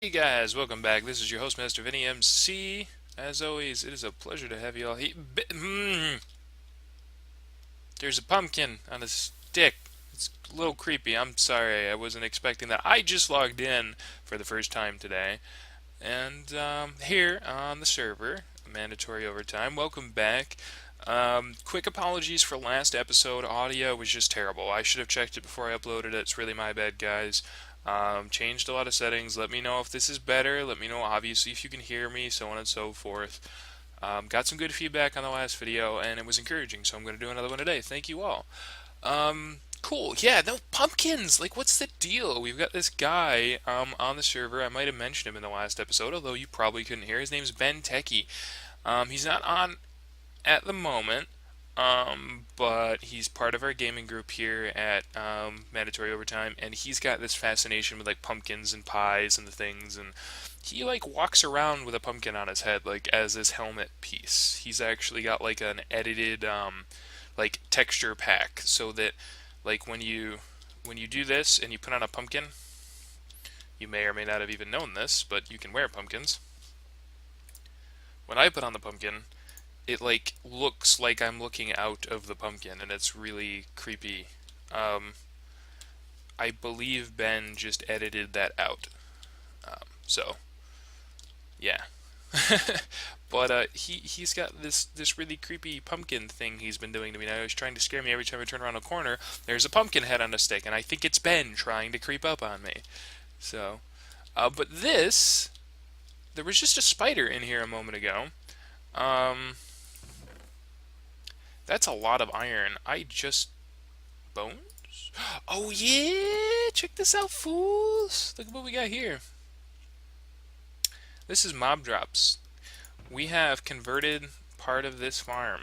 Hey guys, welcome back. This is your host, Master Vinny MC. As always, it is a pleasure to have you all here. There's a pumpkin on a stick. It's a little creepy. I'm sorry, I wasn't expecting that. I just logged in for the first time today, and here on the server, mandatory overtime. Welcome back. Quick apologies for last episode. Audio was just terrible. I should have checked it before I uploaded it. It's really my bad, guys. Changed a lot of settings. Let me know if this is better. Let me know, obviously, if you can hear me, so on and so forth. Got some good feedback on the last video, and it was encouraging, so I'm going to do another one today. Thank you all. Cool. Yeah, no, pumpkins! Like, what's the deal? We've got this guy on the server. I might have mentioned him in the last episode, although you probably couldn't hear. His name's Ben Techie. He's not on at the moment, but he's part of our gaming group here at Mandatory Overtime, and he's got this fascination with like pumpkins and pies and the things, and he like walks around with a pumpkin on his head like as his helmet piece. He's actually got like an edited like texture pack so that like when you do this and you put on a pumpkin, you may or may not have even known this, but you can wear pumpkins. When I put on the pumpkin, it like looks like I'm looking out of the pumpkin, and it's really creepy. Um, I believe Ben just edited that out. So yeah, but he's got this really creepy pumpkin thing he's been doing to me now. He's trying to scare me every time I turn around a corner. There's a pumpkin head on a stick, and I think it's Ben trying to creep up on me. So, but there was just a spider in here a moment ago. Um, that's a lot of iron. I just bones? Oh yeah! Check this out, fools! Look at what we got here. This is mob drops. We have converted part of this farm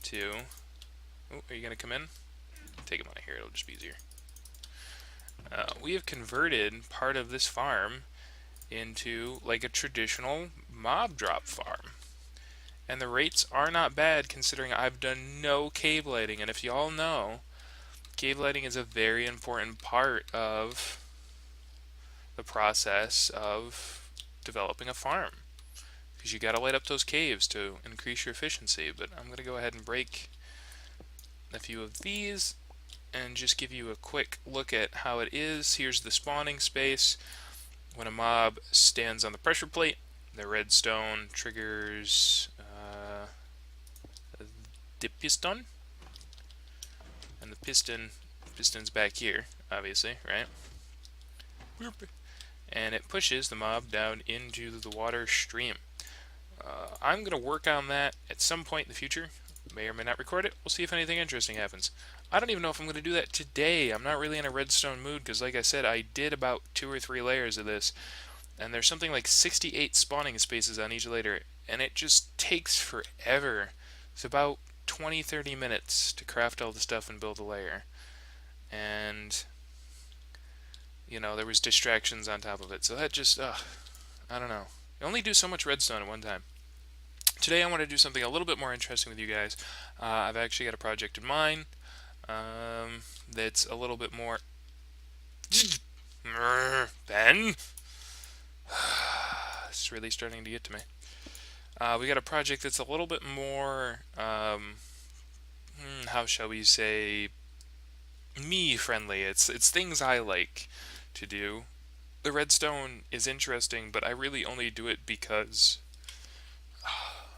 to. Oh, are you gonna come in? Take him out of here. It'll just be easier. We have converted part of this farm into like a traditional mob drop farm. And the rates are not bad considering I've done no cave lighting. And if y'all know, cave lighting is a very important part of the process of developing a farm. Because you gotta light up those caves to increase your efficiency. But I'm gonna go ahead and break a few of these and just give you a quick look at how it is. Here's the spawning space. When a mob stands on the pressure plate, the redstone triggers the piston, and the piston's back here, obviously, right? And it pushes the mob down into the water stream. I'm going to work on that at some point in the future. May or may not record it. We'll see if anything interesting happens. I don't even know if I'm going to do that today. I'm not really in a redstone mood because, like I said, I did about 2 or 3 layers of this, and there's something like 68 spawning spaces on each layer, and it just takes forever. It's about 20-30 minutes to craft all the stuff and build a layer. And there was distractions on top of it. So that just, I don't know. You only do so much redstone at one time. Today I want to do something a little bit more interesting with you guys. I've actually got a project in mind that's a little bit more... Ben? It's really starting to get to me. We got a project that's a little bit more, how shall we say, me friendly. It's things I like to do. The redstone is interesting, but I really only do it because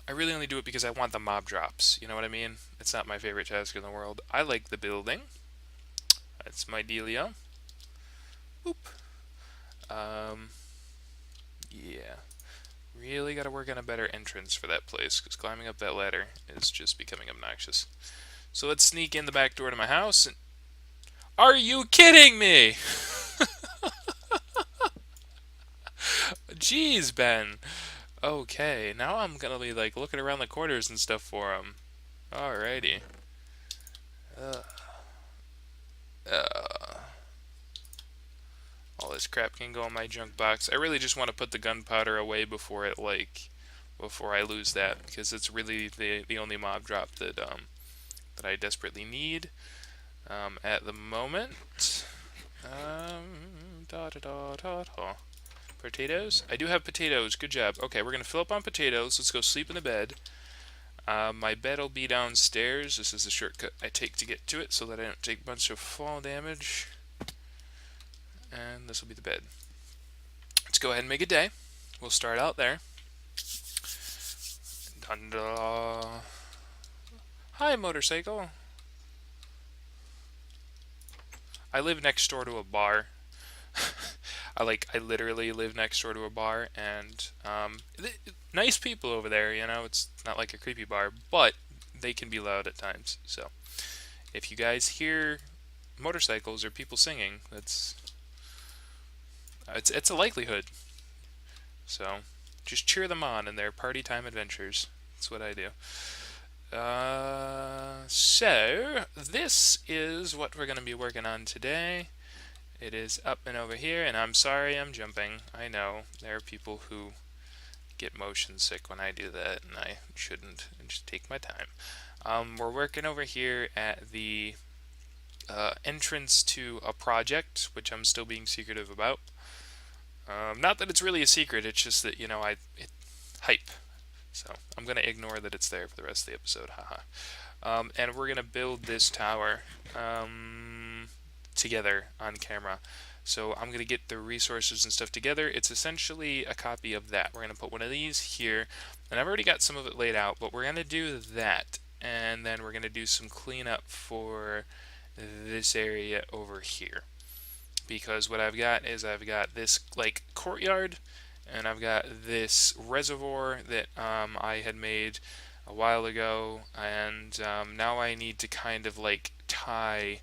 I want the mob drops. You know what I mean? It's not my favorite task in the world. I like the building. That's my dealio. Oop. Um, yeah. Really gotta work on a better entrance for that place, because climbing up that ladder is just becoming obnoxious. So let's sneak in the back door to my house. Are you kidding me? Jeez, Ben. Okay, now I'm gonna be like looking around the corners and stuff for him. Alrighty. Uh, uh, all this crap can go in my junk box. I really just want to put the gunpowder away before I lose that, because it's really the only mob drop that I desperately need at the moment. Da da da da da. Potatoes? I do have potatoes. Good job. Okay, we're going to fill up on potatoes. Let's go sleep in the bed. My bed will be downstairs. This is the shortcut I take to get to it so that I don't take a bunch of fall damage. And this will be the bed. Let's go ahead and make a day. We'll start out there. Dun-da. Hi, motorcycle. I live next door to a bar. I literally live next door to a bar, and nice people over there. You know, it's not like a creepy bar, but they can be loud at times. So if you guys hear motorcycles or people singing, it's a likelihood. So just cheer them on in their party time adventures. That's what I do. So this is what we're going to be working on today. It is up and over here, and I'm sorry I'm jumping. I know there are people who get motion sick when I do that, and I shouldn't. And just take my time. We're working over here at the entrance to a project, which I'm still being secretive about. Not that it's really a secret, it's just that, you know, hype. So I'm going to ignore that it's there for the rest of the episode, haha. And we're going to build this tower together on camera. So I'm going to get the resources and stuff together. It's essentially a copy of that. We're going to put one of these here, and I've already got some of it laid out, but we're going to do that, and then we're going to do some cleanup for this area over here. Because what I've got is I've got this like courtyard, and I've got this reservoir that I had made a while ago, and now I need to kind of like tie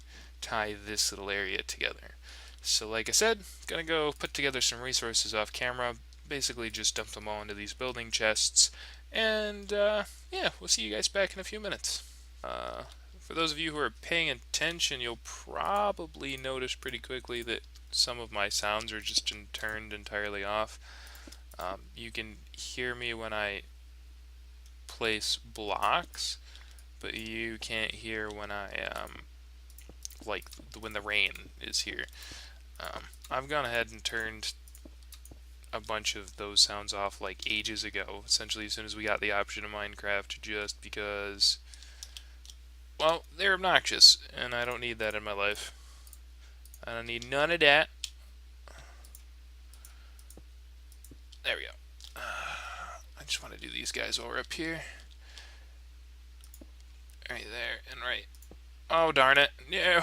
this little area together. So like I said, gonna go put together some resources off camera, basically just dump them all into these building chests, and yeah, we'll see you guys back in a few minutes. For those of you who are paying attention, you'll probably notice pretty quickly that some of my sounds are just turned entirely off. You can hear me when I place blocks, but you can't hear when I like when the rain is here. I've gone ahead and turned a bunch of those sounds off like ages ago, essentially as soon as we got the option in Minecraft, just because, well, they're obnoxious, and I don't need that in my life. I don't need none of that. There we go. I just want to do these guys while we're up here. Right there, and right. Oh, darn it. No.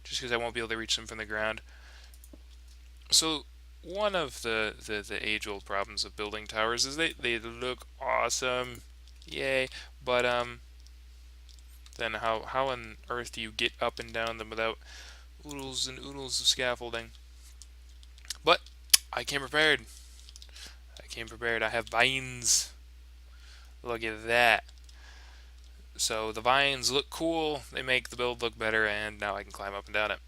Just because I won't be able to reach them from the ground. So, one of the age-old problems of building towers is they look awesome. Yay. But, then how on earth do you get up and down them without oodles and oodles of scaffolding? But I came prepared. I have vines. Look at that. So the vines look cool, they make the build look better, and now I can climb up and down it.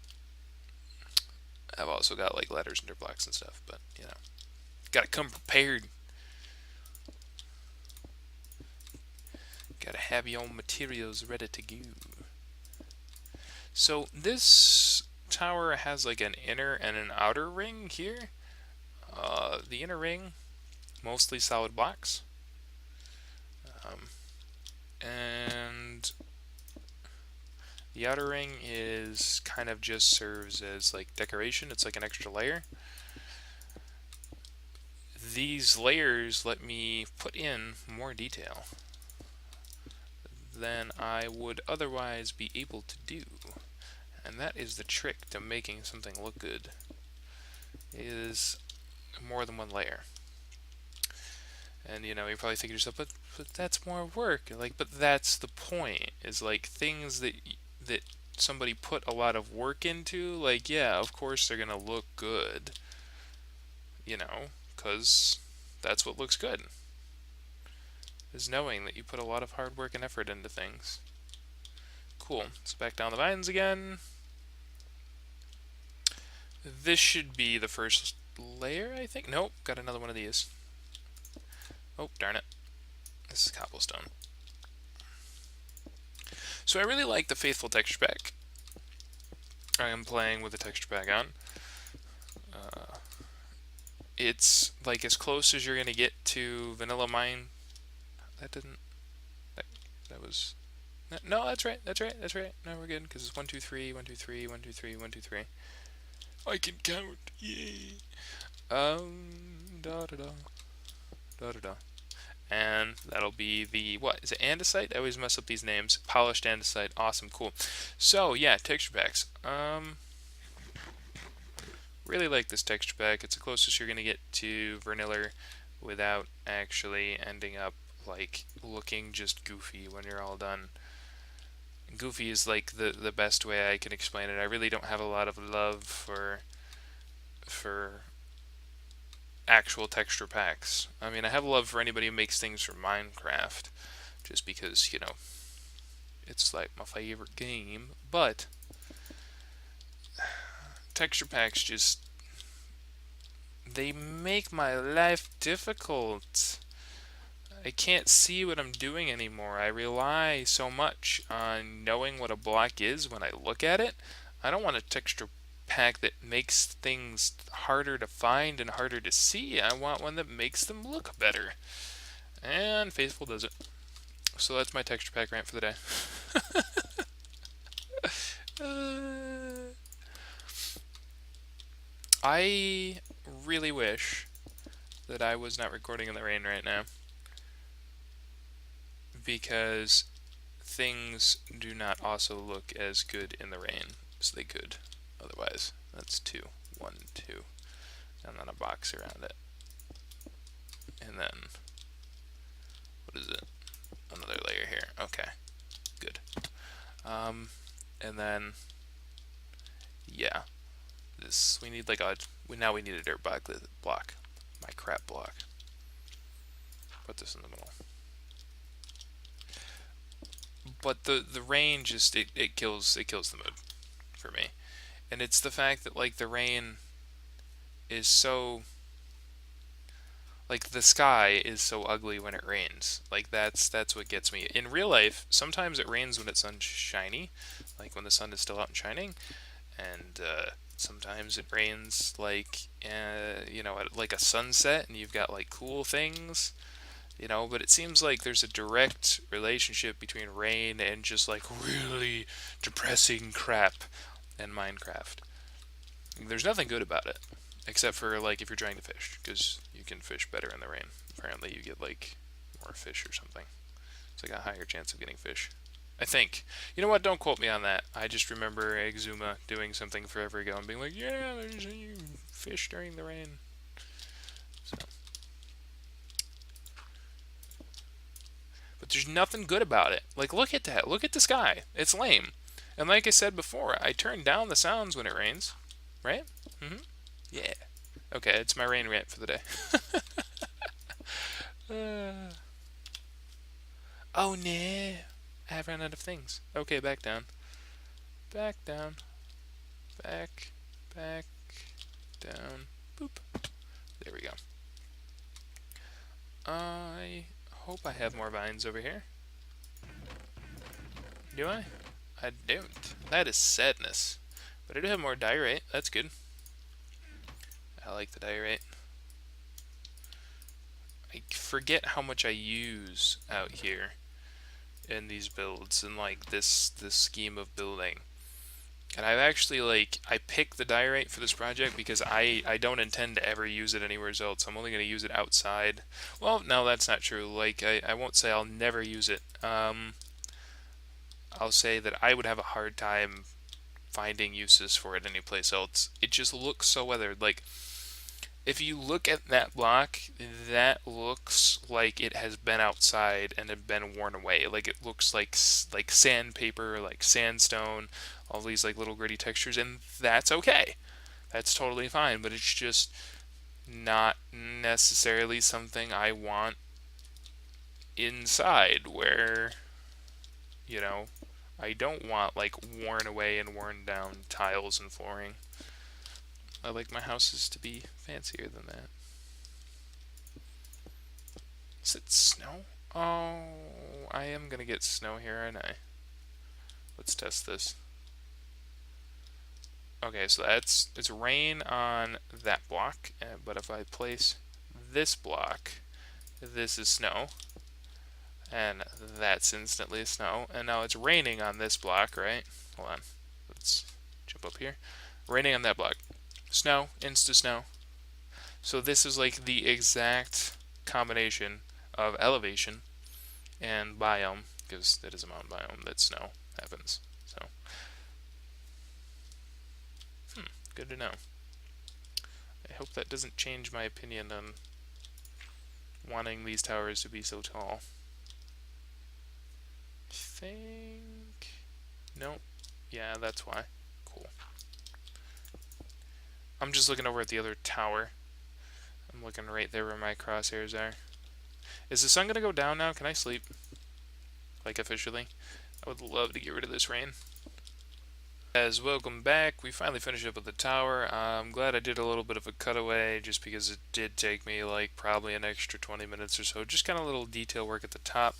I've also got like ladders and dirt blocks and stuff, but you know, gotta come prepared. Gotta have your own materials ready to go. So this tower has like an inner and an outer ring here. The inner ring, mostly solid blocks. And the outer ring is kind of just serves as like decoration. It's like an extra layer. These layers let me put in more detail than I would otherwise be able to do. And that is the trick to making something look good, is more than one layer. And you know, you're probably thinking to yourself, but that's more work. Like, but that's the point. Is like things that somebody put a lot of work into. Like, yeah, of course they're gonna look good. You know, because that's what looks good. Is knowing that you put a lot of hard work and effort into things. Cool. Let's back down the vines again. This should be the first layer, I think. Nope, got another one of these. Oh, darn it. This is cobblestone. So I really like the Faithful texture pack. I am playing with the texture pack on. it's like as close as you're gonna get to vanilla mine. That didn't. That, that was. No, that's right. That's right. That's right. No, we're good because it's 1, 2, 3, 1, 2, 3, 1, 2, 3, 1, 2, 3. I can count. Yay. Da da da da da da. And that'll be the what is it? Andesite? I always mess up these names. Polished andesite. Awesome. Cool. So yeah, texture packs. Really like this texture pack. It's the closest you're gonna get to Verniller without actually ending up like looking just goofy when you're all done. Goofy is like the best way I can explain it. I really don't have a lot of love for actual texture packs. I mean, I have love for anybody who makes things for Minecraft, just because, you know, it's like my favorite game. But texture packs just, they make my life difficult. I can't see what I'm doing anymore. I rely so much on knowing what a block is when I look at it. I don't want a texture pack that makes things harder to find and harder to see. I want one that makes them look better. And Faithful does it. So that's my texture pack rant for the day. I really wish that I was not recording in the rain right now, because things do not also look as good in the rain as they could otherwise. That's 2, 1, 2, and then a box around it, and then what is it? Another layer here. Okay, good. And then yeah, this we need like a now we need a dirt block. My crap block. Put this in the middle. But the rain just it kills the mood for me, and it's the fact that like the rain is so like the sky is so ugly when it rains. Like that's what gets me. In real life, sometimes it rains when it's sunshiny, like when the sun is still out and shining, and sometimes it rains like you know, at like a sunset, and you've got like cool things, you know. But it seems like there's a direct relationship between rain and just like really depressing crap in Minecraft. There's nothing good about it, except for like if you're trying to fish, because you can fish better in the rain. Apparently, you get like more fish or something. It's like a higher chance of getting fish. I think. You know what? Don't quote me on that. I just remember Exuma doing something forever ago and being like, "Yeah, there's fish during the rain." So, but there's nothing good about it. Like, look at that. Look at the sky. It's lame. And like I said before, I turn down the sounds when it rains. Right? Mm-hmm. Yeah. Okay, it's my rain rant for the day. Oh no. I've run out of things. Okay, back down. Back down. Back. Back. Down. Boop. There we go. I hope I have more vines over here. Do I? I don't. That is sadness. But I do have more diorite. That's good. I like the diorite. I forget how much I use out here in these builds and like this scheme of building. And I've actually like I picked the diorite for this project because I don't intend to ever use it anywhere else. I'm only going to use it outside. Well, no, that's not true. Like I won't say I'll never use it. I'll say that I would have a hard time finding uses for it anyplace else. It just looks so weathered. Like if you look at that block, that looks like it has been outside and have been worn away. Like it looks like sandpaper, like sandstone, all these like little gritty textures, and that's okay. That's totally fine, but it's just not necessarily something I want inside where, you know, I don't want like worn away and worn down tiles and flooring. I like my houses to be fancier than that. Is it snow? Oh, I am gonna get snow here, aren't I? Let's test this. Okay, so it's rain on that block, but if I place this block, this is snow, and that's instantly snow. And now it's raining on this block, right? Hold on, let's jump up here. Raining on that block, snow, insta snow. So this is like the exact combination of elevation and biome, because it is a mountain biome that snow happens. So, good to know. I hope that doesn't change my opinion on wanting these towers to be so tall. I think... Nope. Yeah, that's why. Cool. I'm just looking over at the other tower. I'm looking right there where my crosshairs are. Is the sun gonna go down now? Can I sleep? Like, officially? I would love to get rid of this rain. Guys, welcome back. We finally finished up with the tower. I'm glad I did a little bit of a cutaway just because it did take me like probably an extra 20 minutes or so. Just kind of a little detail work at the top.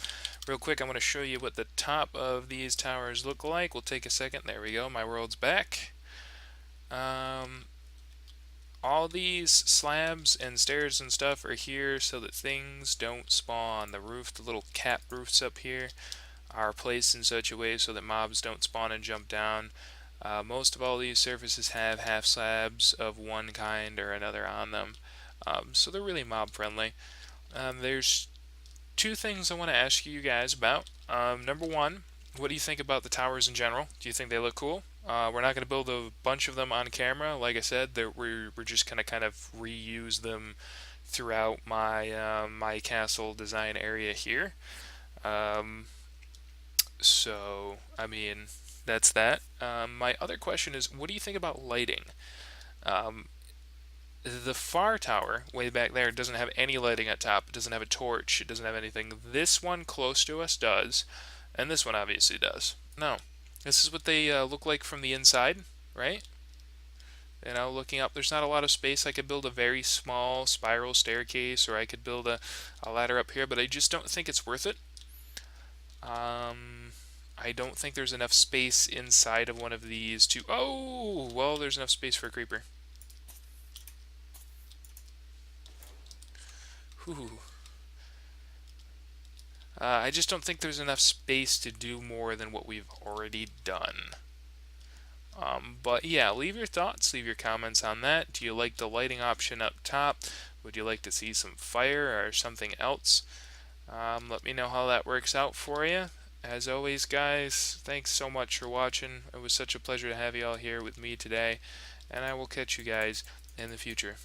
Real quick, I'm going to show you what the top of these towers look like. We'll take a second. There we go. My world's back. All these slabs and stairs and stuff are here so that things don't spawn. The roof, the little cap roofs up here, are placed in such a way so that mobs don't spawn and jump down. Most of all these surfaces have half slabs of one kind or another on them, so they're really mob friendly. There's two things I want to ask you guys about. Number one, what do you think about the towers in general? Do you think they look cool? We're not going to build a bunch of them on camera. Like I said, we're just going to kind of reuse them throughout my castle design area here. So, I mean, that's that. My other question is, what do you think about lighting? Um, the far tower, way back there, doesn't have any lighting at top. It doesn't have a torch. It doesn't have anything. This one close to us does, and this one obviously does. No, this is what they look like from the inside, right? You know, looking up, there's not a lot of space. I could build a very small spiral staircase, or I could build a ladder up here, but I just don't think it's worth it. I don't think there's enough space inside of one of these to... Oh! Well, there's enough space for a creeper. Whew. I just don't think there's enough space to do more than what we've already done. But yeah, leave your thoughts, leave your comments on that. Do you like the lighting option up top? Would you like to see some fire or something else? Let me know how that works out for you. As always, guys, thanks so much for watching. It was such a pleasure to have you all here with me today, and I will catch you guys in the future.